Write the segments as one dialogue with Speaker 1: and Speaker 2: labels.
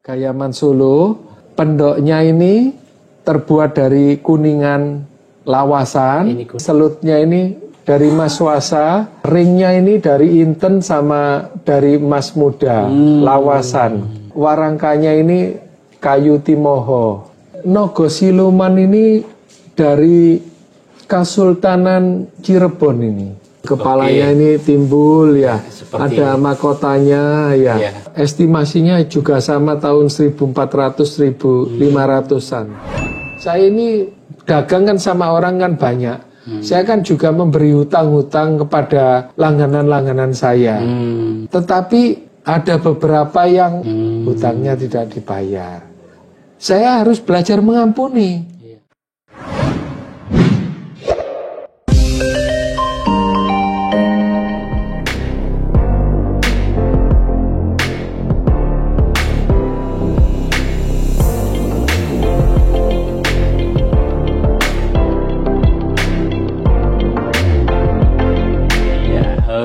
Speaker 1: Gayaman Solo. Pendoknya ini terbuat dari kuningan lawasan. Selutnya ini dari emas swasa. Ringnya ini dari inten sama dari emas muda lawasan. Warangkanya ini kayu timoho. Nogo siluman ini dari Kasultanan Cirebon ini. Kepalanya ini timbul ya, ada mahkotanya ya. Estimasinya juga sama tahun 1400-1500-an. Saya ini dagang kan sama orang kan banyak. Saya kan juga memberi hutang-hutang kepada langganan-langganan saya. Tetapi ada beberapa yang hutangnya tidak dibayar. Saya harus belajar mengampuni.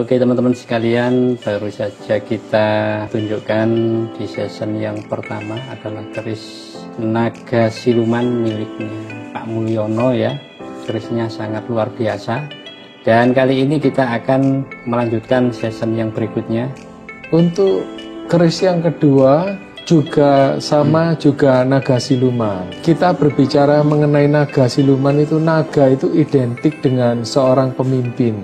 Speaker 2: Oke teman-teman sekalian, baru saja kita tunjukkan di season yang pertama adalah keris naga siluman miliknya Pak Mulyono ya. Kerisnya sangat luar biasa. Dan kali ini kita akan melanjutkan season yang berikutnya.
Speaker 1: Untuk keris yang kedua juga sama, juga naga siluman. Kita berbicara mengenai naga siluman itu, naga itu identik dengan seorang pemimpin.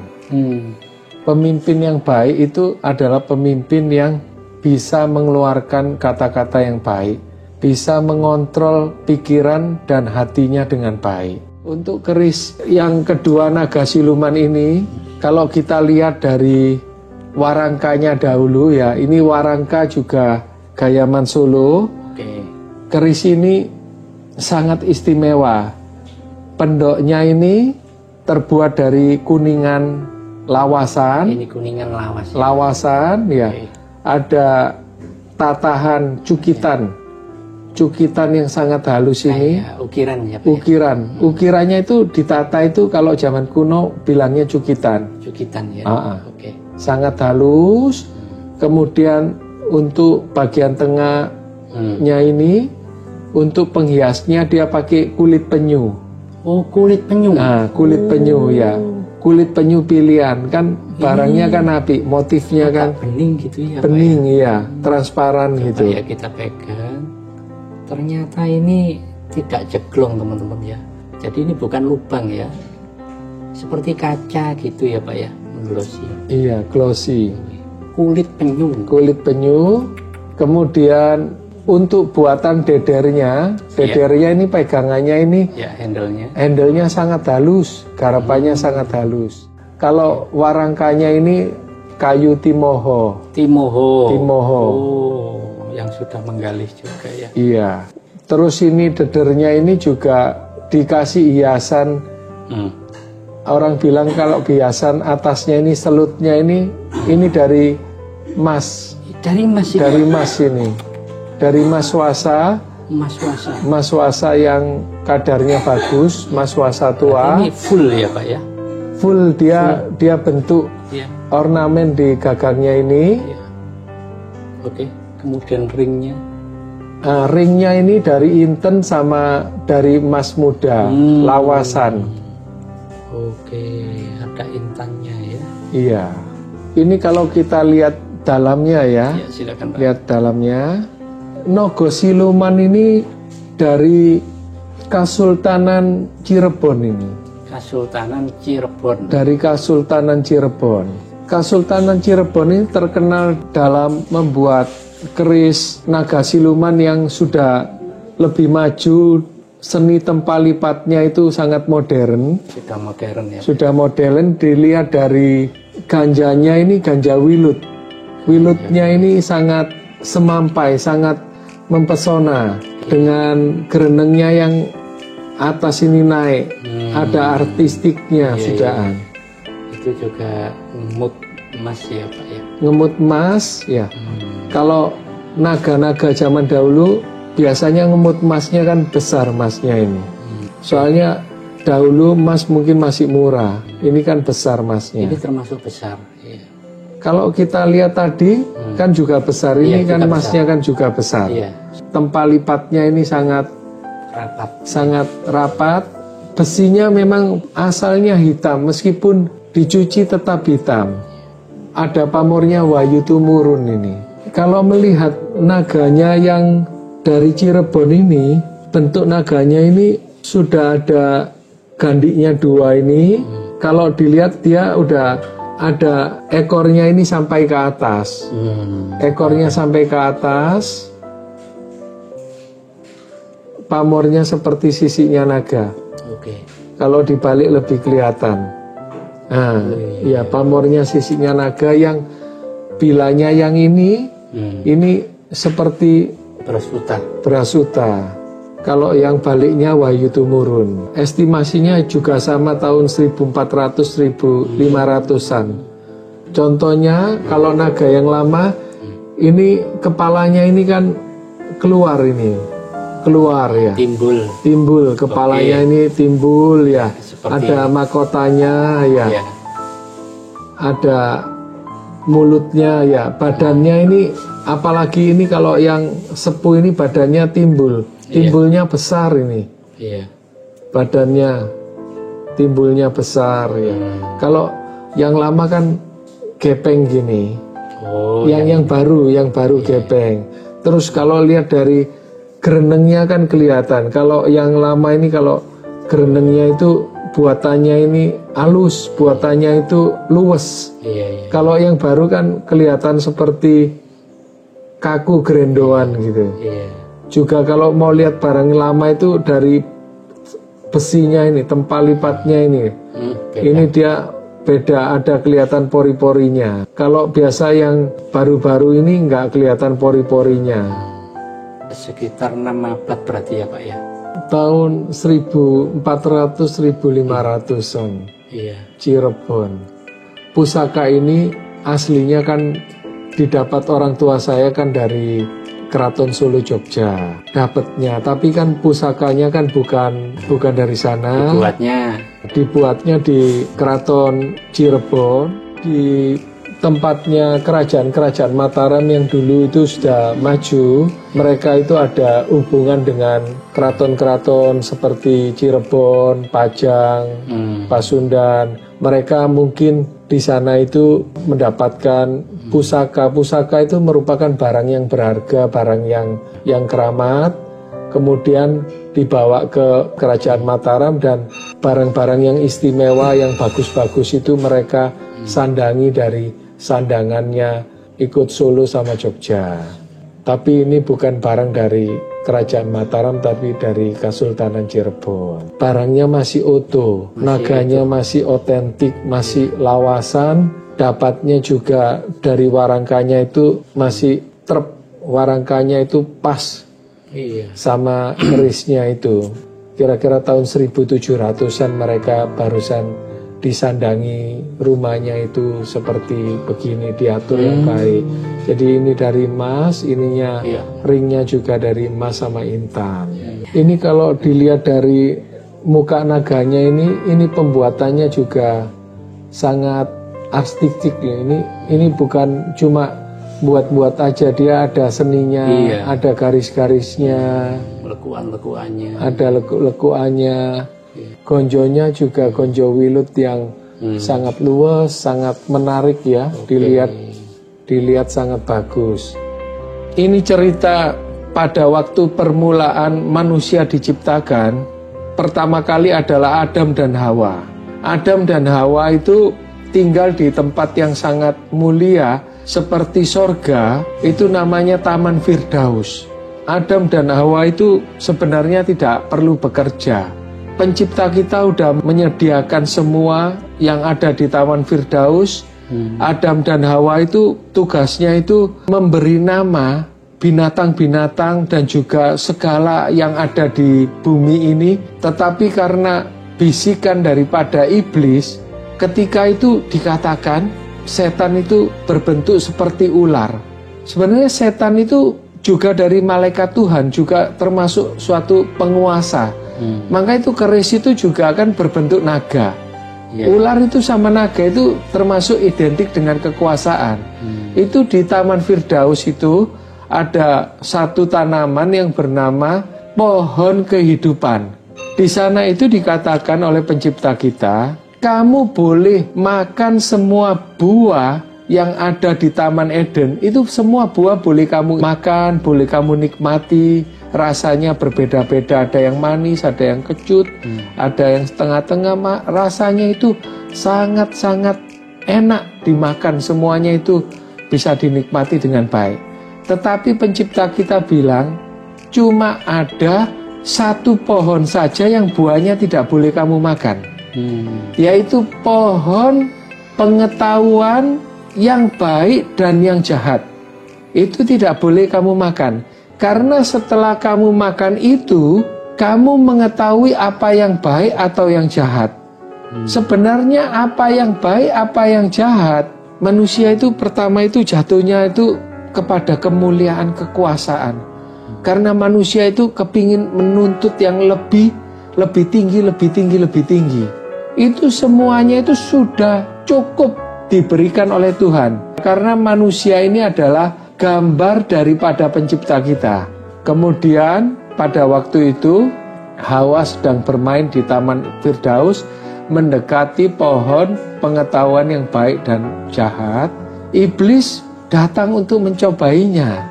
Speaker 1: Pemimpin yang baik itu adalah pemimpin yang bisa mengeluarkan kata-kata yang baik, bisa mengontrol pikiran dan hatinya dengan baik. Untuk keris yang kedua naga siluman ini, kalau kita lihat dari warangkanya dahulu ya, ini warangka juga Gayaman Solo. Keris ini sangat istimewa. Pendoknya ini terbuat dari kuningan lawasan.
Speaker 2: Ini kuningan lawas.
Speaker 1: Lawasan ya. Ada tatahan cukitan. Cukitan yang sangat halus ini.
Speaker 2: Ukiran ya, Pak.
Speaker 1: Ukiran. Ukirannya itu ditata itu kalau zaman kuno bilangnya cukitan.
Speaker 2: Cukitan ya.
Speaker 1: Sangat halus. Kemudian untuk bagian tengahnya ini, untuk penghiasnya dia pakai kulit penyu.
Speaker 2: Oh, kulit penyu.
Speaker 1: Nah, kulit penyu ya. Kulit penyu pilihan kan, barangnya kan apik, motifnya kan
Speaker 2: bening gitu ya,
Speaker 1: bening ya, transparan gitu
Speaker 2: ya. Kita pegang, ternyata ini tidak jeglong teman-teman ya. Jadi ini bukan lubang ya, seperti kaca gitu ya Pak ya, glossy. Iya, glossy. Kulit penyu. Kemudian untuk buatan dedernya ini pegangannya ini ya, handlenya sangat halus, garapannya sangat halus. Kalau warangkanya ini kayu timoho. Oh, yang sudah menggalih juga ya.
Speaker 1: Iya. Terus ini dedernya ini juga dikasih hiasan. Orang bilang kalau hiasan atasnya ini, selutnya ini dari emas. Dari emas ini. Dari emas swasa. Emas swasa yang kadarnya bagus, emas swasa tua.
Speaker 2: Ini full ya Pak ya?
Speaker 1: Full, dia bentuk ornamen di gagangnya ini.
Speaker 2: Oke, kemudian ringnya.
Speaker 1: Ringnya ini dari inten sama dari emas muda, lawasan.
Speaker 2: Oke, ada intannya ya.
Speaker 1: Iya. Ini kalau kita lihat dalamnya ya.
Speaker 2: Silakan Pak.
Speaker 1: Lihat dalamnya. Nogo siluman ini dari Kasultanan Cirebon ini.
Speaker 2: Kasultanan Cirebon.
Speaker 1: Dari Kasultanan Cirebon. Kasultanan Cirebon ini terkenal dalam membuat keris naga siluman yang sudah lebih maju. Seni tempal lipatnya itu sangat modern.
Speaker 2: Sudah modern ya.
Speaker 1: Sudah modern, dilihat dari ganjanya ini ganja wilut. Wilutnya ini sangat semampai, sangat mempesona, dengan gerenengnya yang atas ini naik, ada artistiknya sudahan.
Speaker 2: Itu juga ngemut emas ya Pak ya.
Speaker 1: Ngemut emas ya. Kalau naga-naga zaman dahulu biasanya ngemut emasnya kan besar emasnya ini. Soalnya dahulu emas mungkin masih murah, ini kan besar emasnya.
Speaker 2: Ini termasuk besar. Ya.
Speaker 1: Kalau kita lihat tadi kan juga besar, ini kan emasnya kan juga besar. Tempat lipatnya ini sangat rapat. Besinya memang asalnya hitam, meskipun dicuci tetap hitam. Ada pamornya Wahyu Tumurun ini. Kalau melihat naganya yang dari Cirebon ini, bentuk naganya ini sudah ada gandiknya 2 ini. Kalau dilihat dia udah ada ekornya ini sampai ke atas. Ekornya sampai ke atas. Pamornya seperti sisinya naga. Kalau dibalik lebih kelihatan. Nah, ya pamornya sisinya naga, yang bilanya yang ini seperti Brasuta. Kalau yang baliknya Wahyu Tumurun. Estimasinya juga sama tahun 1400-1500-an. Contohnya kalau naga yang lama, ini kepalanya ini kan keluar ya. Timbul kepalanya ini timbul ya. Ada mahkotanya ya. Ada mulutnya ya. Badannya ini, apalagi ini kalau yang sepuh ini badannya timbulnya besar ini. Badannya timbulnya besar ya. Kalau yang lama kan gepeng gini. Yang baru gepeng. Terus kalau lihat dari gerenengnya kan kelihatan. Kalau yang lama ini, kalau gerenengnya itu buatannya ini halus, buatannya itu luwes. Kalau yang baru kan kelihatan seperti kaku gerendoan gitu. Juga kalau mau lihat barang lama itu dari besinya ini, tempat lipatnya ini. Ini dia beda, ada kelihatan pori-porinya. Kalau biasa yang baru-baru ini nggak kelihatan pori-porinya.
Speaker 2: Sekitar 6 abad berarti ya Pak ya?
Speaker 1: Tahun 1400-1500-an. Cirebon. Pusaka ini aslinya kan didapat orang tua saya kan dari Keraton Solo Jogja dapatnya, tapi kan pusakanya kan bukan dari sana. Dibuatnya di Keraton Cirebon, di tempatnya kerajaan Mataram yang dulu itu sudah maju. Mereka itu ada hubungan dengan keraton-keraton seperti Cirebon, Pajang, Pasundan. Mereka mungkin di sana itu mendapatkan pusaka. Pusaka itu merupakan barang yang berharga, barang yang keramat. Kemudian dibawa ke Kerajaan Mataram, dan barang-barang yang istimewa, yang bagus-bagus itu mereka sandangi dari sandangannya ikut Solo sama Jogja. Tapi ini bukan barang dari Kerajaan Mataram, tapi dari Kesultanan Cirebon. Barangnya masih utuh, naganya masih otentik, masih lawasan. Dapatnya juga dari warangkanya itu masih warangkanya itu pas sama kerisnya itu. Kira-kira tahun 1700-an mereka barusan disandangi rumahnya itu seperti begini, diatur yang baik. Jadi ini dari emas, ininya ringnya juga dari emas sama intan. Ini kalau dilihat dari muka naganya ini pembuatannya juga sangat artistik ya. Ini bukan cuma buat-buat aja, dia ada seninya, ada garis-garisnya,
Speaker 2: lekuan-lekuannya,
Speaker 1: ada lekuannya. Gonjonya juga gonjo wilut yang sangat luas, sangat menarik ya. Dilihat sangat bagus. Ini cerita pada waktu permulaan manusia diciptakan. Pertama kali adalah Adam dan Hawa. Adam dan Hawa itu tinggal di tempat yang sangat mulia seperti sorga, itu namanya Taman Firdaus. Adam dan Hawa itu sebenarnya tidak perlu bekerja. Pencipta kita sudah menyediakan semua yang ada di Taman Firdaus. Adam dan Hawa itu tugasnya itu memberi nama binatang-binatang dan juga segala yang ada di bumi ini. Tetapi karena bisikan daripada iblis, ketika itu dikatakan setan itu berbentuk seperti ular. Sebenarnya setan itu juga dari malaikat Tuhan, juga termasuk suatu penguasa. Maka itu keris itu juga akan berbentuk naga. Ular itu sama naga itu termasuk identik dengan kekuasaan. Itu di Taman Firdaus itu ada satu tanaman yang bernama pohon kehidupan. Di sana itu dikatakan oleh pencipta kita, kamu boleh makan semua buah yang ada di Taman Eden. Itu semua buah boleh kamu makan, boleh kamu nikmati. Rasanya berbeda-beda, ada yang manis, ada yang kecut, ada yang setengah-tengah. Rasanya itu sangat-sangat enak dimakan, semuanya itu bisa dinikmati dengan baik. Tetapi pencipta kita bilang, cuma ada satu pohon saja yang buahnya tidak boleh kamu makan, yaitu pohon pengetahuan yang baik dan yang jahat. Itu tidak boleh kamu makan. Karena setelah kamu makan itu, kamu mengetahui apa yang baik atau yang jahat. Sebenarnya apa yang baik, apa yang jahat, manusia itu pertama itu jatuhnya itu kepada kemuliaan kekuasaan. Karena manusia itu kepingin menuntut yang lebih tinggi, lebih tinggi, lebih tinggi. Itu semuanya itu sudah cukup diberikan oleh Tuhan. Karena manusia ini adalah gambar daripada pencipta kita. Kemudian pada waktu itu Hawa sedang bermain di Taman Firdaus, mendekati pohon pengetahuan yang baik dan jahat. Iblis datang untuk mencobainya.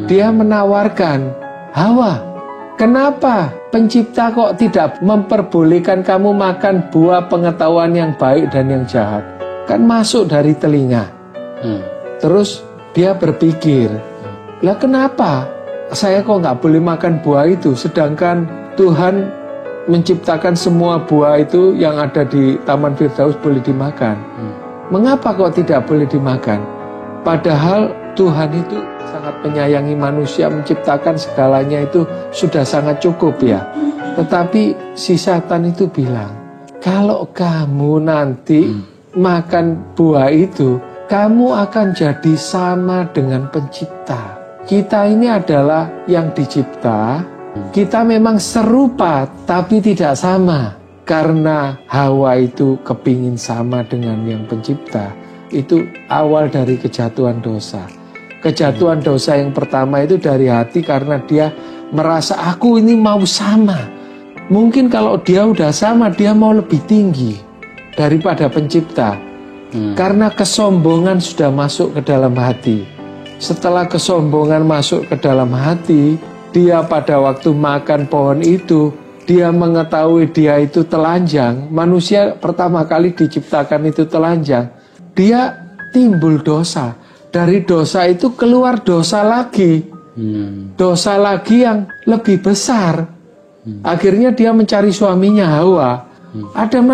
Speaker 1: Dia menawarkan, Hawa, kenapa pencipta kok tidak memperbolehkan kamu makan buah pengetahuan yang baik dan yang jahat? Kan masuk dari telinga. Terus dia berpikir, lah kenapa saya kok nggak boleh makan buah itu, sedangkan Tuhan menciptakan semua buah itu yang ada di Taman Firdaus boleh dimakan. Mengapa kok tidak boleh dimakan? Padahal Tuhan itu sangat menyayangi manusia, menciptakan segalanya itu sudah sangat cukup ya. Tetapi si Satan itu bilang, kalau kamu nanti makan buah itu, kamu akan jadi sama dengan pencipta. Kita ini adalah yang dicipta. Kita memang serupa tapi tidak sama. Karena Hawa itu kepingin sama dengan yang pencipta. Itu awal dari kejatuhan dosa. Kejatuhan dosa yang pertama itu dari hati, karena dia merasa aku ini mau sama. Mungkin kalau dia udah sama, dia mau lebih tinggi daripada pencipta. Karena kesombongan sudah masuk ke dalam hati. Setelah kesombongan masuk ke dalam hati, dia pada waktu makan pohon itu, dia mengetahui dia itu telanjang. Manusia pertama kali diciptakan itu telanjang. Dia timbul dosa. Dari dosa itu keluar dosa lagi. Dosa lagi yang lebih besar. Akhirnya dia mencari suaminya Hawa. Adam,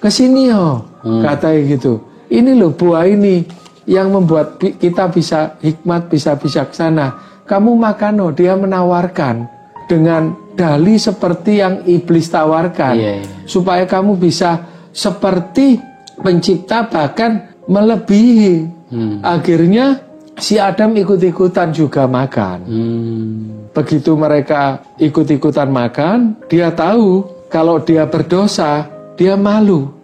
Speaker 1: kesini yo. Katanya gitu. Ini loh buah ini yang membuat kita bisa hikmat, bisa bijaksana. Kamu makan. Dia menawarkan dengan dalih seperti yang iblis tawarkan, supaya kamu bisa seperti pencipta, bahkan melebihi. Akhirnya si Adam ikut-ikutan juga makan. Begitu mereka ikut-ikutan makan, dia tahu kalau dia berdosa, dia malu.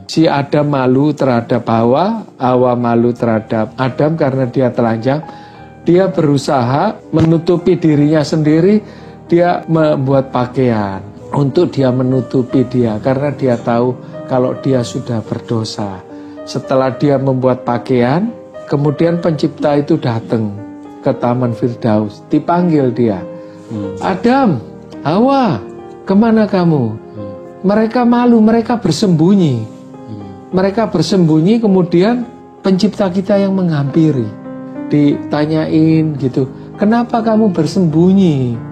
Speaker 1: Si Adam malu terhadap Hawa, Hawa malu terhadap Adam karena dia telanjang. Dia berusaha menutupi dirinya sendiri. Dia membuat pakaian untuk dia menutupi dia, karena dia tahu kalau dia sudah berdosa. Setelah dia membuat pakaian, kemudian pencipta itu datang ke Taman Firdaus, dipanggil dia. Adam, Hawa, kemana kamu? Mereka malu, mereka bersembunyi. Mereka bersembunyi, kemudian pencipta kita yang menghampiri. Ditanyain gitu, kenapa kamu bersembunyi?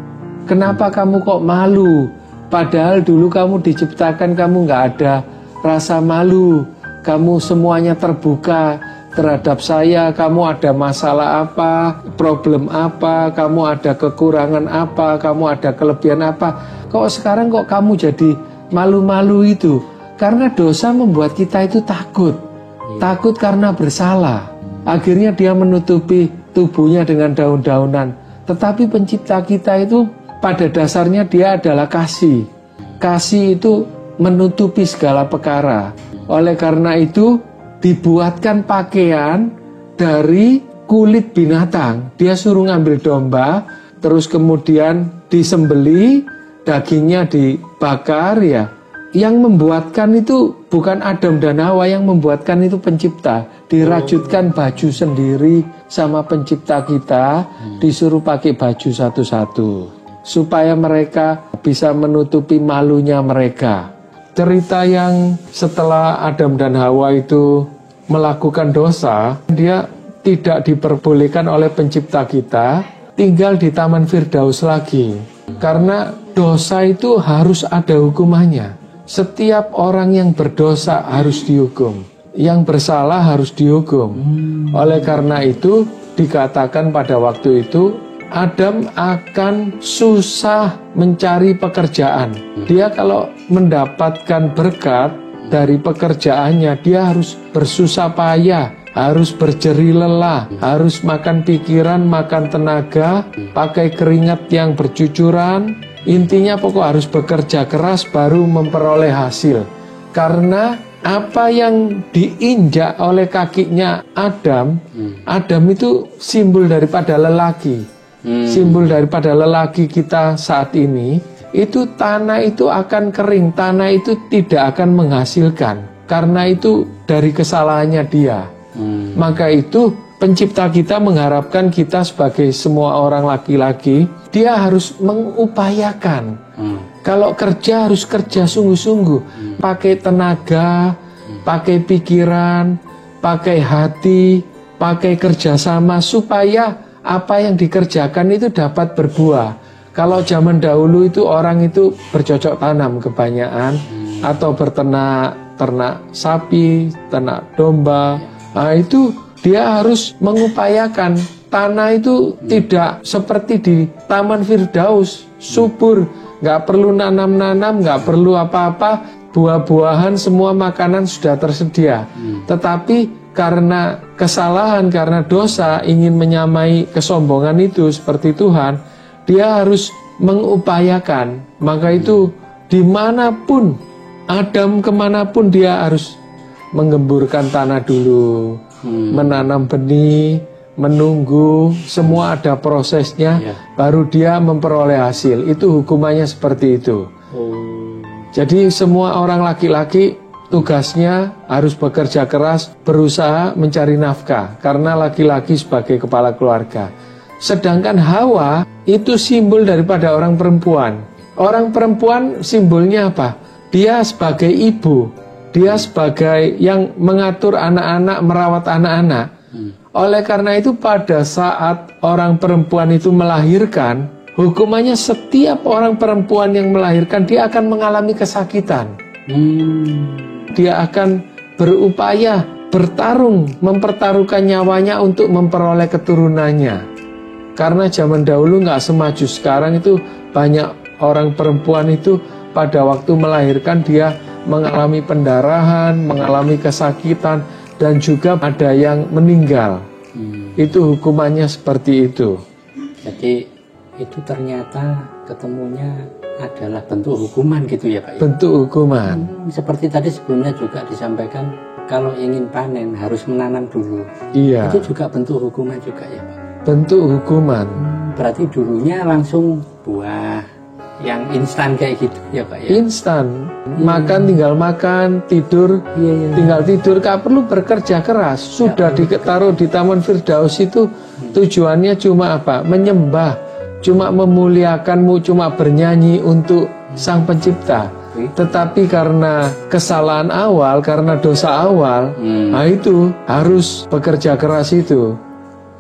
Speaker 1: Kenapa kamu kok malu? Padahal dulu kamu diciptakan, kamu nggak ada rasa malu. Kamu semuanya terbuka terhadap saya. Kamu ada masalah apa, problem apa, kamu ada kekurangan apa, kamu ada kelebihan apa. Kok sekarang kok kamu jadi malu-malu itu? Karena dosa membuat kita itu takut. Takut karena bersalah. Akhirnya dia menutupi tubuhnya dengan daun-daunan. Tetapi pencipta kita itu pada dasarnya dia adalah kasih. Kasih itu menutupi segala perkara. Oleh karena itu dibuatkan pakaian dari kulit binatang. Dia suruh ngambil domba, terus kemudian disembeli, dagingnya dibakar ya. Yang membuatkan itu bukan Adam dan Hawa, yang membuatkan itu pencipta. Dirajutkan baju sendiri sama pencipta kita, disuruh pakai baju satu-satu supaya mereka bisa menutupi malunya mereka. Cerita yang setelah Adam dan Hawa itu melakukan dosa, dia tidak diperbolehkan oleh pencipta kita tinggal di Taman Firdaus lagi. Karena dosa itu harus ada hukumannya. Setiap orang yang berdosa harus dihukum, yang bersalah harus dihukum. Oleh karena itu dikatakan pada waktu itu Adam akan susah mencari pekerjaan. Dia kalau mendapatkan berkat dari pekerjaannya, dia harus bersusah payah, harus berjerih lelah, harus makan pikiran, makan tenaga, pakai keringat yang bercucuran. Intinya pokok harus bekerja keras baru memperoleh hasil. Karena apa yang diinjak oleh kakinya Adam, Adam itu simbol daripada lelaki. Simbol daripada lelaki kita saat ini, itu tanah itu akan kering, tanah itu tidak akan menghasilkan. Karena itu dari kesalahannya dia. Maka itu pencipta kita mengharapkan kita sebagai semua orang laki-laki, dia harus mengupayakan. Kalau kerja harus kerja sungguh-sungguh, pakai tenaga, pakai pikiran, pakai hati, pakai kerjasama supaya apa yang dikerjakan itu dapat berbuah. Kalau zaman dahulu itu orang itu bercocok tanam kebanyakan, atau ternak sapi, ternak domba. Nah, itu dia harus mengupayakan. Tanah itu tidak seperti di Taman Firdaus, subur, nggak perlu nanam-nanam, nggak perlu apa-apa, buah-buahan, semua makanan sudah tersedia. Tetapi karena kesalahan, karena dosa, ingin menyamai kesombongan itu seperti Tuhan, dia harus mengupayakan. Maka itu dimanapun, Adam kemanapun dia harus menggemburkan tanah dulu, menanam benih, menunggu, semua ada prosesnya, baru dia memperoleh hasil. Itu hukumannya seperti itu. Jadi semua orang laki-laki tugasnya harus bekerja keras, berusaha mencari nafkah, karena laki-laki sebagai kepala keluarga. Sedangkan Hawa itu simbol daripada orang perempuan. Orang perempuan simbolnya apa? Dia sebagai ibu, dia sebagai yang mengatur anak-anak, merawat anak-anak. Oleh karena itu pada saat orang perempuan itu melahirkan, hukumannya setiap orang perempuan yang melahirkan dia akan mengalami kesakitan. Dia akan berupaya, bertarung, mempertaruhkan nyawanya untuk memperoleh keturunannya. Karena zaman dahulu nggak semaju sekarang, itu banyak orang perempuan itu pada waktu melahirkan dia mengalami pendarahan, mengalami kesakitan, dan juga ada yang meninggal. Itu hukumannya seperti itu.
Speaker 2: Jadi itu ternyata ketemunya adalah bentuk hukuman gitu ya Pak?
Speaker 1: Bentuk hukuman.
Speaker 2: Seperti tadi sebelumnya juga disampaikan, kalau ingin panen harus menanam dulu.
Speaker 1: Iya.
Speaker 2: Itu juga bentuk hukuman juga ya Pak?
Speaker 1: Bentuk hukuman.
Speaker 2: Berarti dulunya langsung buah yang instan kayak gitu ya Pak ya?
Speaker 1: Instan. Makan tinggal makan, tidur tinggal tidur, gak perlu bekerja keras. Sudah ditaruh di Taman Firdaus itu tujuannya cuma apa? Menyembah, cuma memuliakanmu, cuma bernyanyi untuk Sang Pencipta. Tetapi karena kesalahan awal, karena dosa awal, nah itu harus bekerja keras itu.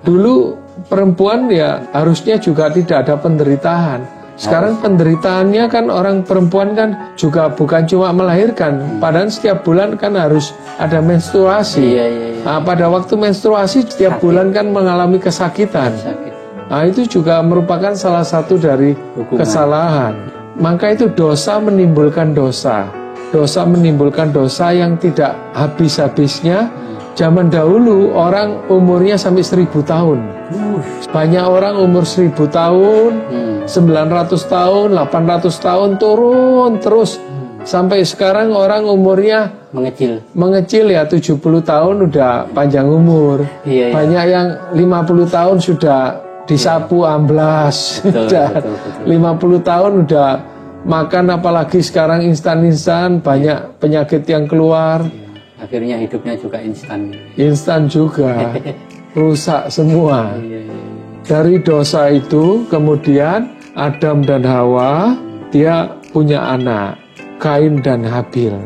Speaker 1: Dulu perempuan ya harusnya juga tidak ada penderitaan. Sekarang penderitaannya kan orang perempuan kan juga bukan cuma melahirkan, padahal setiap bulan kan harus ada menstruasi. Nah, pada waktu menstruasi setiap bulan kan mengalami kesakitan. Nah, itu juga merupakan salah satu dari kesalahan. Maka itu dosa menimbulkan dosa. Dosa menimbulkan dosa yang tidak habis-habisnya. Zaman dahulu orang umurnya sampai 1000 tahun. Banyak orang umur 1000 tahun, 900 tahun, 800 tahun turun terus. Sampai sekarang orang umurnya mengecil ya, 70 tahun udah panjang umur. Banyak yang 50 tahun sudah disapu amblas. Betul. 50 tahun udah makan, apalagi sekarang instan-instan, banyak penyakit yang keluar.
Speaker 2: Akhirnya hidupnya juga
Speaker 1: instan juga. Rusak semua. Dari dosa itu kemudian Adam dan Hawa dia punya anak, Kain dan Habil.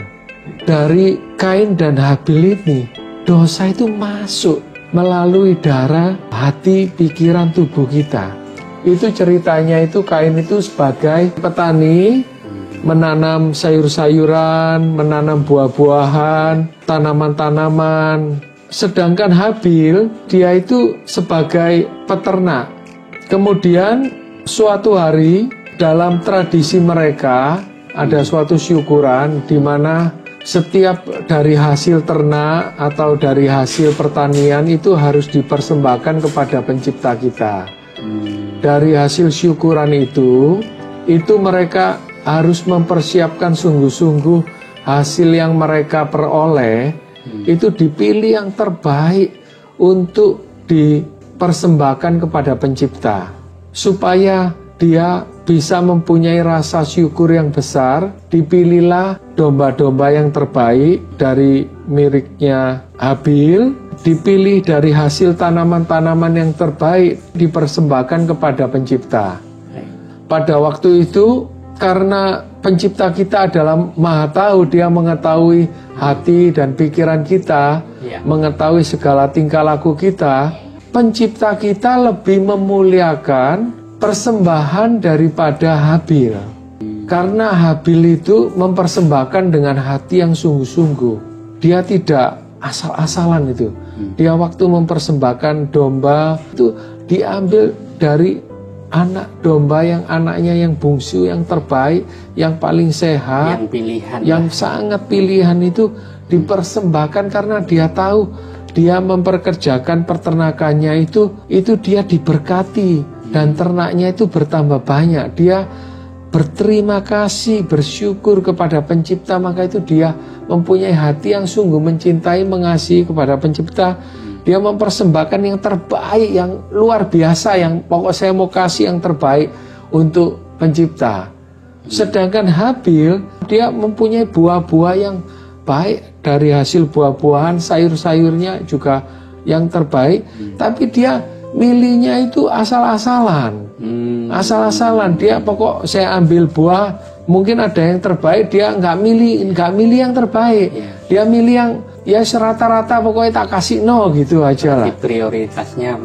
Speaker 1: Dari Kain dan Habil ini dosa itu masuk melalui darah, hati, pikiran, tubuh kita. Itu ceritanya itu Kain itu sebagai petani, menanam sayur-sayuran, menanam buah-buahan, tanaman-tanaman. Sedangkan Habil, dia itu sebagai peternak. Kemudian suatu hari dalam tradisi mereka ada suatu syukuran di mana setiap dari hasil ternak atau dari hasil pertanian itu harus dipersembahkan kepada pencipta kita. Dari hasil syukuran itu mereka harus mempersiapkan sungguh-sungguh hasil yang mereka peroleh, itu dipilih yang terbaik untuk dipersembahkan kepada pencipta, supaya dia bisa mempunyai rasa syukur yang besar. Dipilihlah domba-domba yang terbaik dari miliknya Habil, dipilih dari hasil tanaman-tanaman yang terbaik, dipersembahkan kepada pencipta. Pada waktu itu, karena pencipta kita adalah Maha Tahu, dia mengetahui hati dan pikiran kita, mengetahui segala tingkah laku kita. Pencipta kita lebih memuliakan persembahan daripada Habil. Karena Habil itu mempersembahkan dengan hati yang sungguh-sungguh. Dia tidak asal-asalan itu. Dia waktu mempersembahkan domba itu diambil dari anak domba yang anaknya yang bungsu, yang terbaik, yang paling sehat,
Speaker 2: yang pilihan,
Speaker 1: yang sangat pilihan itu dipersembahkan karena dia tahu dia memperkerjakan peternakannya itu dia diberkati dan ternaknya itu bertambah banyak. Dia berterima kasih, bersyukur kepada pencipta, maka itu dia mempunyai hati yang sungguh mencintai, mengasihi kepada pencipta. Dia mempersembahkan yang terbaik, yang luar biasa, yang pokok saya mau kasih yang terbaik untuk pencipta. Sedangkan Habil, dia mempunyai buah-buah yang baik, dari hasil buah-buahan, sayur-sayurnya juga yang terbaik, tapi dia milihnya itu asal-asalan. Asal-asalan, dia pokok saya ambil buah, mungkin ada yang terbaik, dia nggak milih yang terbaik. Dia milih yang ya serata-rata, pokoknya tak kasih no gitu aja lah.
Speaker 2: Prioritasnya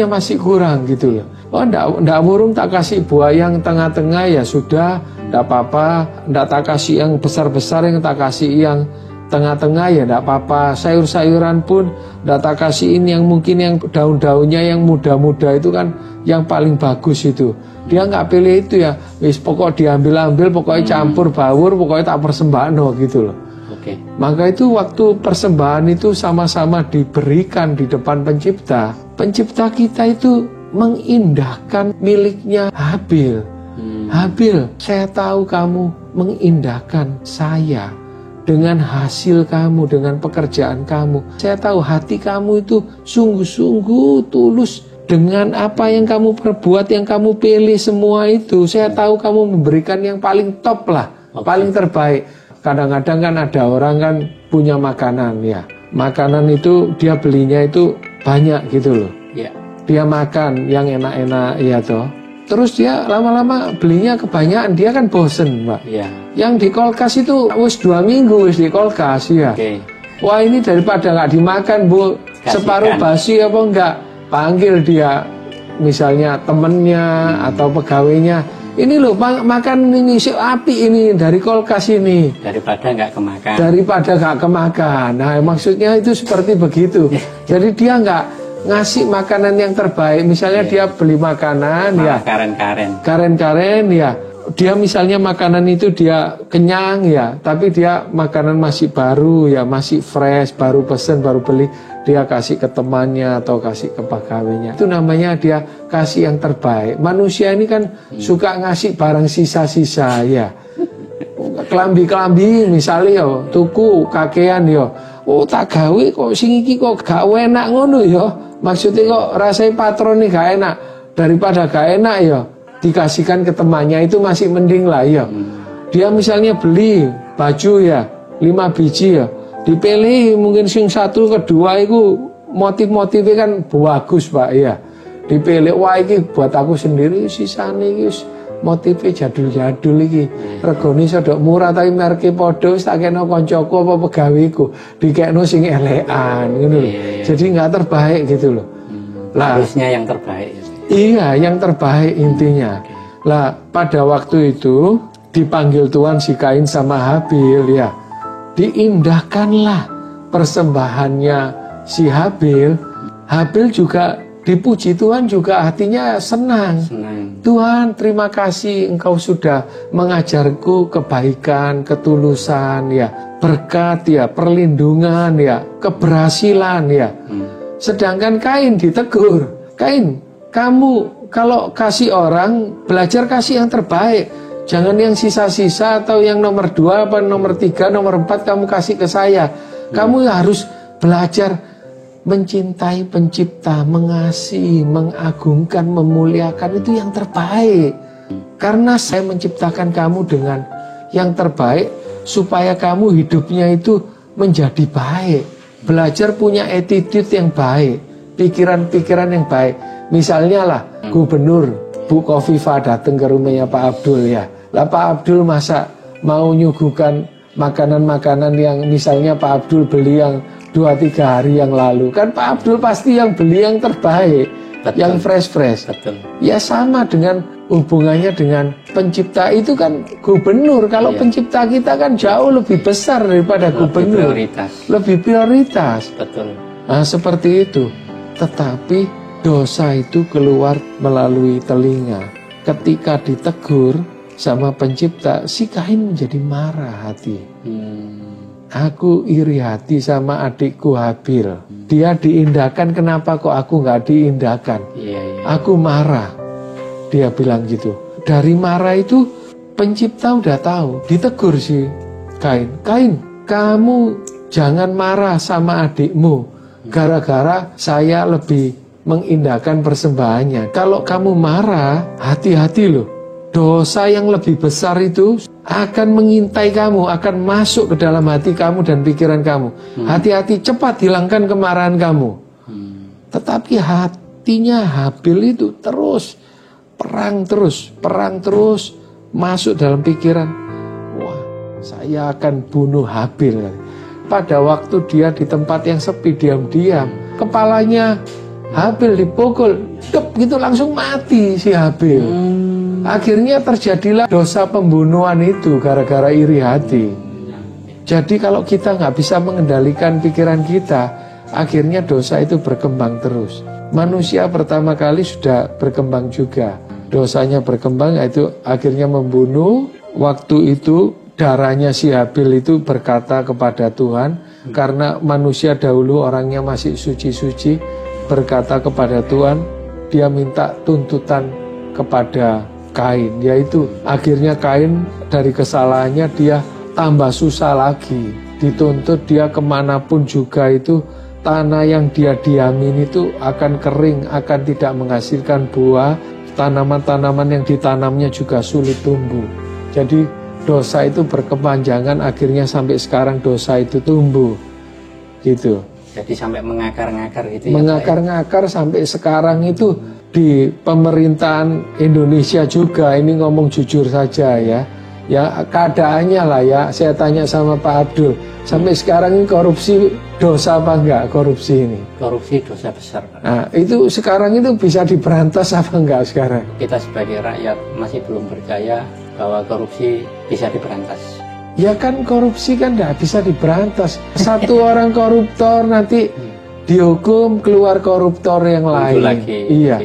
Speaker 2: masih kurang gitu loh. Oh ndak murung tak kasih buah yang tengah-tengah, ya sudah, ndak apa-apa. Ndak tak kasih yang besar-besar, yang tak kasih yang tengah-tengah, ya ndak apa-apa. Sayur-sayuran pun ndak tak kasih ini yang mungkin yang daun-daunnya yang muda-muda itu kan yang paling bagus itu. Dia nggak pilih itu ya, wis pokok diambil-ambil, pokoknya campur baur, pokoknya tak persembahan no gitu loh. Maka itu waktu persembahan itu sama-sama diberikan di depan pencipta. Pencipta kita itu mengindahkan miliknya Habil. Habil, saya tahu kamu mengindahkan saya dengan hasil kamu, dengan pekerjaan kamu. Saya tahu hati kamu itu sungguh-sungguh tulus dengan apa yang kamu perbuat, yang kamu pilih semua itu. Saya tahu kamu memberikan yang paling top lah, paling terbaik. Kadang-kadang kan ada orang kan punya makanan ya. Makanan itu dia belinya itu banyak gitu loh. Dia makan yang enak-enak ya toh. Terus dia lama-lama belinya kebanyakan, dia kan bosen Pak. Yang di kulkas itu wis 2 minggu wis di kulkas ya. Wah ini daripada nggak dimakan Bu, separuh basi apa enggak, panggil dia misalnya temennya atau pegawainya. Ini loh makan ini si api ini dari kulkas ini. Daripada nggak kemakan. Nah maksudnya itu seperti begitu. Jadi dia nggak ngasih makanan yang terbaik. Misalnya dia beli makanan ya karen-karen ya. Dia misalnya makanan itu dia kenyang ya, tapi dia makanan masih baru ya, masih fresh, baru pesen, baru beli, dia kasih ke temannya atau kasih ke pegawainya. Itu namanya dia kasih yang terbaik. Manusia ini kan suka ngasih barang sisa-sisa ya.
Speaker 1: kelambi-kelambi misalnya yo tuku kakean yo. Oh tak gawe kok sing iki kok gak enak ngono yo. Maksudnya kok rasanya patron nih gak enak. Daripada gak enak yo dikasihkan ke temannya itu masih mending lah yo. Dia misalnya beli baju ya 5 biji ya. Dipilih mungkin sing 1 kedua itu motif-motifnya kan bagus Pak ya. Dipilih wah iki buat aku sendiri sisane iki motifnya jadul-jadul iki. Regane sedok murah tapi merke padha wis tak kena kancaku apa pegaweku. Dikekno sing elekan ngono lho. Jadi enggak terbaik gitu loh. Lah
Speaker 2: harusnya yang terbaik.
Speaker 1: Iya, yang terbaik intinya. Lah pada waktu itu dipanggil Tuhan si Kain sama Habil ya. Diindahkanlah persembahannya si Habil. Habil juga dipuji Tuhan juga hatinya senang. Tuhan terima kasih engkau sudah mengajarku kebaikan, ketulusan ya, berkat ya, perlindungan ya, keberhasilan ya. Sedangkan Kain ditegur. Kain, kamu kalau kasih orang belajar kasih yang terbaik. Jangan yang sisa-sisa atau yang nomor 2 apa nomor 3, nomor 4 kamu kasih ke saya. Kamu harus belajar mencintai pencipta, mengasihi, mengagungkan, memuliakan itu yang terbaik. Karena saya menciptakan kamu dengan yang terbaik supaya kamu hidupnya itu menjadi baik. Belajar punya attitude yang baik, pikiran-pikiran yang baik. Misalnya lah gubernur Bu Kofifa datang ke rumahnya Pak Abdul ya. Lah Pak Abdul masa mau nyuguhkan makanan-makanan yang misalnya Pak Abdul beli yang 2-3 hari yang lalu. Kan Pak Abdul pasti yang beli yang terbaik. Betul. Yang fresh-fresh. Ya sama dengan hubungannya dengan pencipta itu kan gubernur. Kalau pencipta kita kan jauh lebih besar daripada gubernur. Lebih prioritas.
Speaker 2: Betul.
Speaker 1: Nah seperti itu. Tetapi dosa itu keluar melalui telinga. Ketika ditegur sama pencipta, si Kain menjadi marah hati. Aku iri hati sama adikku Habil. Dia diindahkan, kenapa kok aku nggak diindahkan? Aku marah. Dia bilang gitu. Dari marah itu pencipta udah tahu. Ditegur si Kain. Kain, kamu jangan marah sama adikmu. Gara-gara saya lebih mengindahkan persembahannya. Kalau kamu marah, hati-hati loh. Dosa yang lebih besar itu akan mengintai kamu, akan masuk ke dalam hati kamu dan pikiran kamu. Hati-hati, cepat hilangkan kemarahan kamu. Tetapi hatinya Habil itu terus perang terus masuk dalam pikiran. Wah, saya akan bunuh Habil. Pada waktu dia di tempat yang sepi, diam-diam, kepalanya Habil dipukul, gitu langsung mati si Habil. Akhirnya terjadilah dosa pembunuhan itu gara-gara iri hati. Jadi kalau kita nggak bisa mengendalikan pikiran kita, akhirnya dosa itu berkembang terus. Manusia pertama kali sudah berkembang juga. Dosanya berkembang yaitu akhirnya membunuh. Waktu itu darahnya si Habil itu berkata kepada Tuhan, karena manusia dahulu orangnya masih suci-suci, berkata kepada Tuhan, dia minta tuntutan kepada Kain, yaitu akhirnya Kain dari kesalahannya dia tambah susah lagi, dituntut dia kemanapun juga itu tanah yang dia diamin itu akan kering, akan tidak menghasilkan buah, tanaman-tanaman yang ditanamnya juga sulit tumbuh. Jadi dosa itu berkepanjangan, akhirnya sampai sekarang dosa itu tumbuh gitu.
Speaker 2: Jadi sampai mengakar-ngakar gitu ya.
Speaker 1: Mengakar-ngakar sampai sekarang itu di pemerintahan Indonesia juga, ini ngomong jujur saja ya. Ya keadaannya lah ya, saya tanya sama Pak Abdul, sampai sekarang ini korupsi dosa apa enggak korupsi ini?
Speaker 2: Korupsi dosa besar, Pak.
Speaker 1: Nah itu sekarang itu bisa diberantas apa enggak sekarang?
Speaker 2: Kita sebagai rakyat masih belum percaya bahwa korupsi bisa diberantas.
Speaker 1: Ya kan korupsi kan enggak bisa diberantas. Satu orang koruptor nanti dihukum, keluar koruptor yang lain.
Speaker 2: Lagi.
Speaker 1: Iya.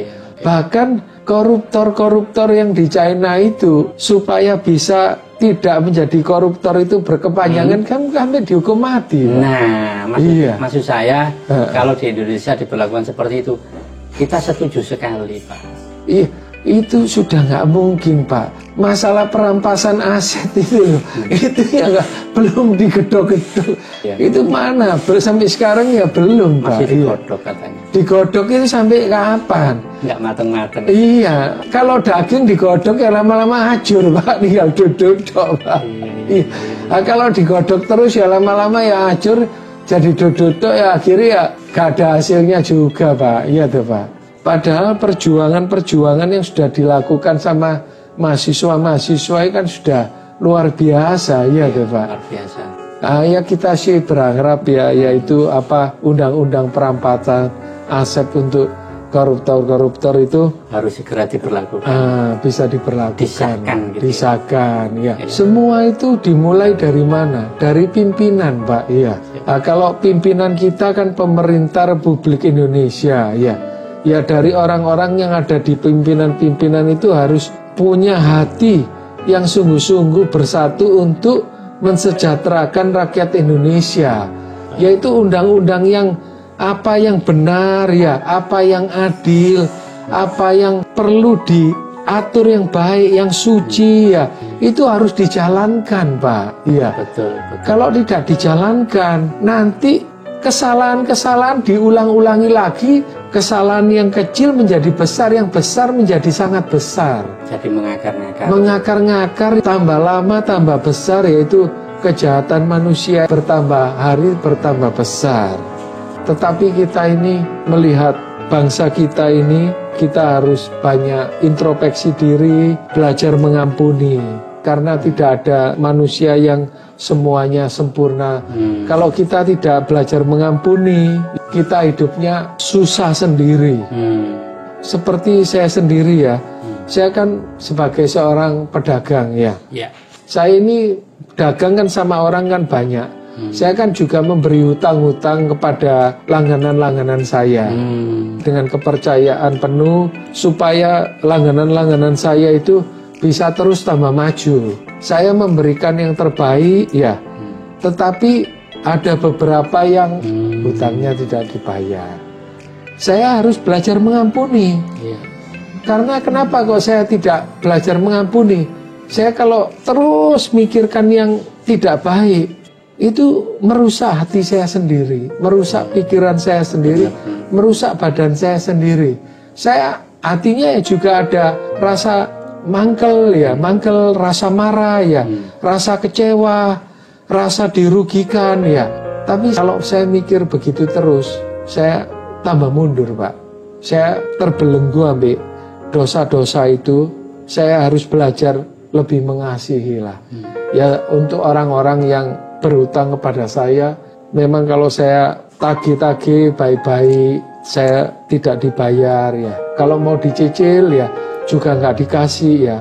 Speaker 1: Bahkan koruptor-koruptor yang di China itu supaya bisa tidak menjadi koruptor itu berkepanjangan kan sampai dihukum mati.
Speaker 2: Nah, maksud saya kalau di Indonesia diberlakukan seperti itu, kita setuju sekali, Pak.
Speaker 1: Iya, itu sudah nggak mungkin, Pak. Masalah perampasan aset itu loh, itu ya belum digedok-gedok. Ya. Itu mana? Sampai sekarang ya belum, Pak.
Speaker 2: Masih digodok katanya.
Speaker 1: Digodok itu sampai kapan?
Speaker 2: Nggak mateng-mateng.
Speaker 1: Iya, kalau daging digodok ya lama-lama hancur, Pak. Tinggal duduk, Pak. Iya. Nah, kalau digodok terus ya lama-lama ya hancur, jadi duduk ya akhirnya ya gak ada hasilnya juga, Pak. Iya tuh, Pak. Padahal perjuangan yang sudah dilakukan sama mahasiswa-mahasiswa kan sudah luar biasa, ya tuh, Pak.
Speaker 2: Luar biasa.
Speaker 1: Nah, ya kita sih berharap ya, yaitu apa, undang-undang perampasan aset untuk koruptor-koruptor itu
Speaker 2: harus segera diberlakukan.
Speaker 1: Bisa diberlakukan.
Speaker 2: Disahkan, gitu
Speaker 1: disahkan, ya. Semua itu dimulai dari mana? Dari pimpinan, Pak. Iya. Nah, kalau pimpinan kita kan pemerintah Republik Indonesia, ya. Ya dari orang-orang yang ada di pimpinan-pimpinan itu harus punya hati yang sungguh-sungguh bersatu untuk mensejahterakan rakyat Indonesia. Yaitu undang-undang yang apa yang benar ya, apa yang adil, apa yang perlu diatur yang baik, yang suci ya, itu harus dijalankan, Pak. Iya.
Speaker 2: Betul.
Speaker 1: Kalau tidak dijalankan, nanti kesalahan-kesalahan diulang-ulangi lagi, kesalahan yang kecil menjadi besar, yang besar menjadi sangat besar.
Speaker 2: Jadi mengakar-ngakar.
Speaker 1: Mengakar-ngakar, tambah lama tambah besar, yaitu kejahatan manusia bertambah hari bertambah besar. Tetapi kita ini melihat bangsa kita ini, kita harus banyak introspeksi diri, belajar mengampuni. Karena tidak ada manusia yang semuanya sempurna. Kalau kita tidak belajar mengampuni, kita hidupnya susah sendiri. Seperti saya sendiri ya, saya kan sebagai seorang pedagang ya. Saya ini dagang kan sama orang kan banyak. Saya kan juga memberi hutang-hutang kepada langganan-langganan saya dengan kepercayaan penuh supaya langganan-langganan saya itu bisa terus tambah maju. Saya memberikan yang terbaik ya, tetapi ada beberapa yang hutangnya tidak dibayar. Saya harus belajar mengampuni. Karena kenapa kok saya tidak belajar mengampuni? Saya kalau terus mikirkan yang tidak baik, itu merusak hati saya sendiri, merusak pikiran saya sendiri, merusak badan saya sendiri. Saya hatinya ya juga ada rasa mangkel ya, mangkel, rasa marah ya, rasa kecewa, rasa dirugikan ya. Tapi kalau saya mikir begitu terus, saya tambah mundur, Pak. Saya terbelenggu ambil dosa-dosa itu. Saya harus belajar lebih mengasihi lah. Ya untuk orang-orang yang berhutang kepada saya, memang kalau saya tagih-tagih baik-baik, saya tidak dibayar ya. Kalau mau dicicil ya juga nggak dikasih ya.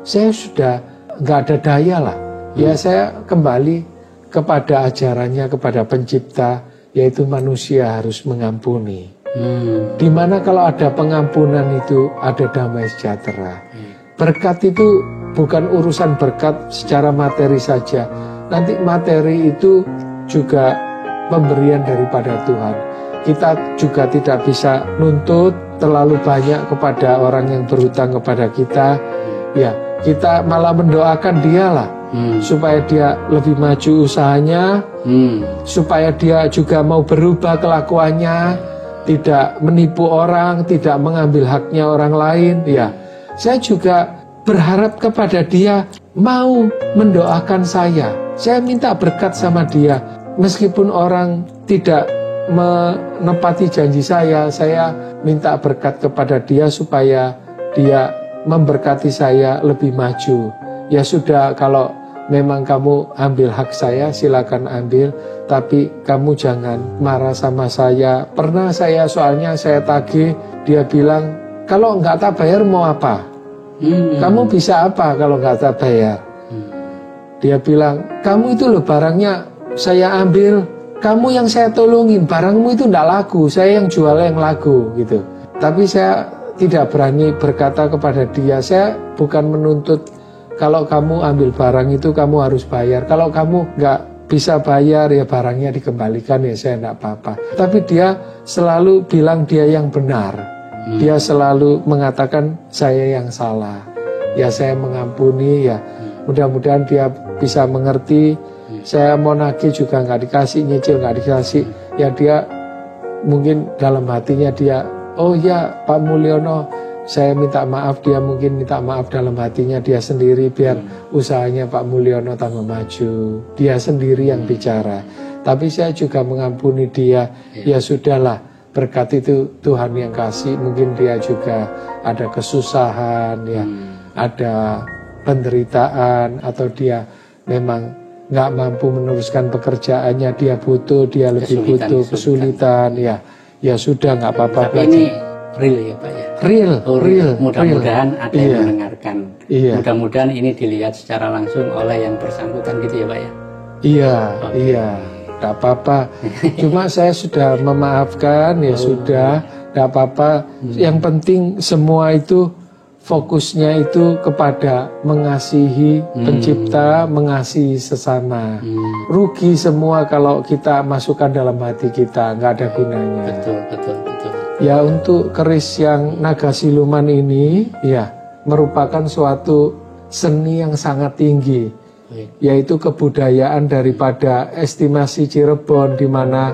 Speaker 1: Saya sudah nggak ada daya lah. Ya saya kembali kepada ajarannya, kepada pencipta, yaitu manusia harus mengampuni. Dimana kalau ada pengampunan itu ada damai sejahtera. Berkat itu bukan urusan berkat secara materi saja. Nanti materi itu juga pemberian daripada Tuhan. Kita juga tidak bisa nuntut terlalu banyak kepada orang yang berhutang kepada kita. Ya, kita malah mendoakan dia lah, supaya dia lebih maju usahanya, supaya dia juga mau berubah kelakuannya, tidak menipu orang, tidak mengambil haknya orang lain. Ya, saya juga berharap kepada dia mau mendoakan saya. Saya minta berkat sama dia, meskipun orang tidak menepati janji saya minta berkat kepada dia supaya dia memberkati saya lebih maju. Ya sudah, kalau memang kamu ambil hak saya, silakan ambil, tapi kamu jangan marah sama saya. Pernah soalnya saya tagih, dia bilang, kalau nggak tak bayar mau apa? Kamu bisa apa kalau nggak tak bayar? Dia bilang, kamu itu loh barangnya saya ambil, kamu yang saya tolongin, barangmu itu tidak laku, saya yang jual yang laku gitu. Tapi saya tidak berani berkata kepada dia, saya bukan menuntut kalau kamu ambil barang itu kamu harus bayar. Kalau kamu nggak bisa bayar ya barangnya dikembalikan ya saya tidak apa-apa. Tapi dia selalu bilang dia yang benar. Dia selalu mengatakan saya yang salah. Ya saya mengampuni ya. Mudah-mudahan dia bisa mengerti. Saya mau nagih juga nggak dikasih, nyicil nggak dikasih. Ya dia mungkin dalam hatinya dia, oh ya Pak Mulyono, saya minta maaf. Dia mungkin minta maaf dalam hatinya dia sendiri biar usahanya Pak Mulyono tambah maju. Dia sendiri yang bicara. Tapi saya juga mengampuni dia. Ya sudahlah, berkat itu Tuhan yang kasih. Mungkin dia juga ada kesusahan, ya, ada penderitaan, atau dia memang nggak mampu meneruskan pekerjaannya. Dia butuh, dia lebih butuh kesulitan. Ya sudah, nggak apa-apa.
Speaker 2: Tapi ini real ya Pak ya.
Speaker 1: Real.
Speaker 2: Mudah-mudahan ada yang mendengarkan. Mudah-mudahan ini dilihat secara langsung oleh yang bersangkutan gitu ya Pak ya. Iya. Tidak apa-apa. Cuma saya sudah memaafkan, ya sudah, tidak apa-apa. Yang penting semua itu fokusnya itu kepada mengasihi pencipta, mengasihi sesama. Rugi semua kalau kita masukkan dalam hati kita, nggak ada gunanya. Betul.
Speaker 1: Ya untuk keris yang naga siluman ini, ya merupakan suatu seni yang sangat tinggi. Yaitu kebudayaan daripada estimasi Cirebon, di mana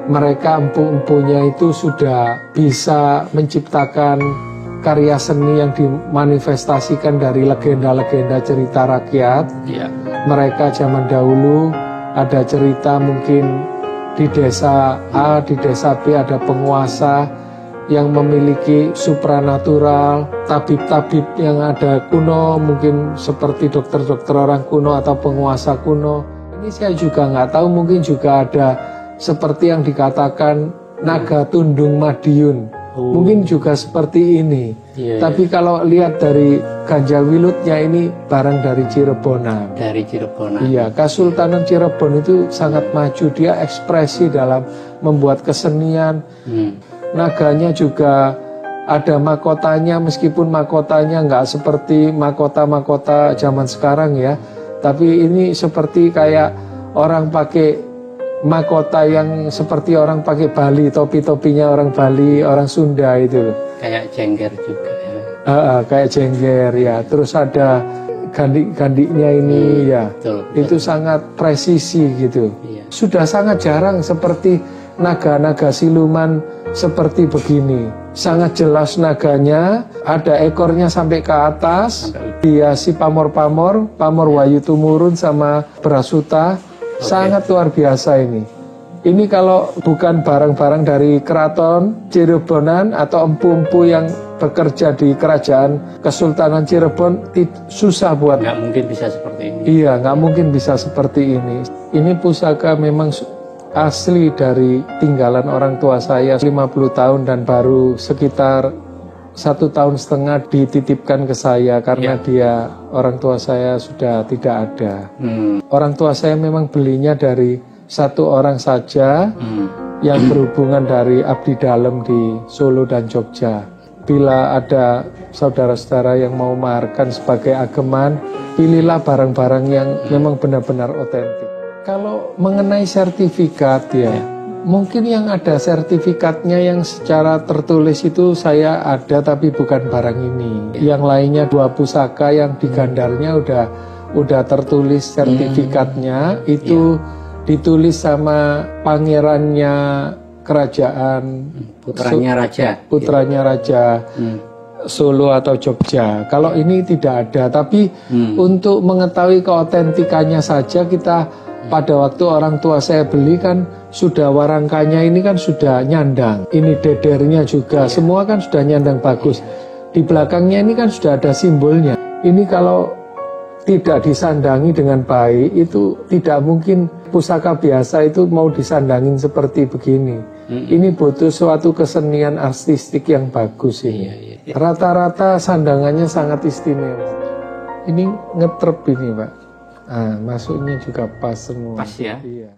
Speaker 1: mereka empu-empunya itu sudah bisa menciptakan karya seni yang dimanifestasikan dari legenda-legenda cerita rakyat. Mereka zaman dahulu ada cerita mungkin di desa A, di desa B ada penguasa yang memiliki supranatural, tabib-tabib yang ada kuno, mungkin seperti dokter-dokter orang kuno atau penguasa kuno. Ini saya juga nggak tahu, mungkin juga ada seperti yang dikatakan naga tundung Madiun. Mungkin juga seperti ini. Tapi kalau lihat dari Ganjal Wilutnya, ini barang dari Cirebonan. Iya, Kesultanan Cirebon itu sangat maju. Dia ekspresi dalam membuat kesenian. Naganya juga ada mahkotanya, meskipun mahkotanya nggak seperti mahkota-mahkota zaman sekarang ya, tapi ini seperti kayak orang pakai mahkota yang seperti orang pakai Bali, topi-topinya orang Bali, orang Sunda itu.
Speaker 2: Kayak jengger juga ya.
Speaker 1: Kayak jengger ya. Terus ada gandik-gandiknya ini ya.
Speaker 2: Betul.
Speaker 1: Itu sangat presisi gitu. Sudah sangat jarang seperti naga-naga siluman seperti begini. Sangat jelas naganya, ada ekornya sampai ke atas, dihiasi pamor-pamor, pamor Wayu Tumurun sama Brasuta. Sangat luar biasa ini. Ini kalau bukan barang-barang dari keraton Cirebonan atau empu-empu yang bekerja di kerajaan Kesultanan Cirebon, susah buat.
Speaker 2: Nggak mungkin bisa seperti ini.
Speaker 1: Iya, nggak mungkin bisa seperti ini. Ini pusaka memang asli dari tinggalan orang tua saya 50 tahun dan baru sekitar 1,5 tahun dititipkan ke saya karena dia, orang tua saya sudah tidak ada. Orang tua saya memang belinya dari satu orang saja yang berhubungan dari abdi dalam di Solo dan Jogja. Bila ada saudara-saudara yang mau maharkan sebagai ageman, pilihlah barang-barang yang memang benar-benar otentik. Kalau mengenai sertifikat ya, mungkin yang ada sertifikatnya yang secara tertulis itu saya ada, tapi bukan barang ini. Yang lainnya 2 pusaka yang digandarnya udah tertulis sertifikatnya, itu ditulis sama pangerannya kerajaan, putranya raja Solo atau Jogja. Kalau ini tidak ada, tapi untuk mengetahui keotentikannya saja kita pada waktu orang tua saya beli kan sudah warangkanya ini kan sudah nyandang. Ini dedernya juga, semua kan sudah nyandang bagus. Di belakangnya ini kan sudah ada simbolnya. Ini kalau tidak disandangi dengan baik, itu tidak mungkin pusaka biasa itu mau disandangin seperti begini. Ini butuh suatu kesenian artistik yang bagus ini. Rata-rata sandangannya sangat istimewa. Ini ngetrep ini Pak. Masuknya juga pas semua.
Speaker 2: Pas ya.
Speaker 1: Iya.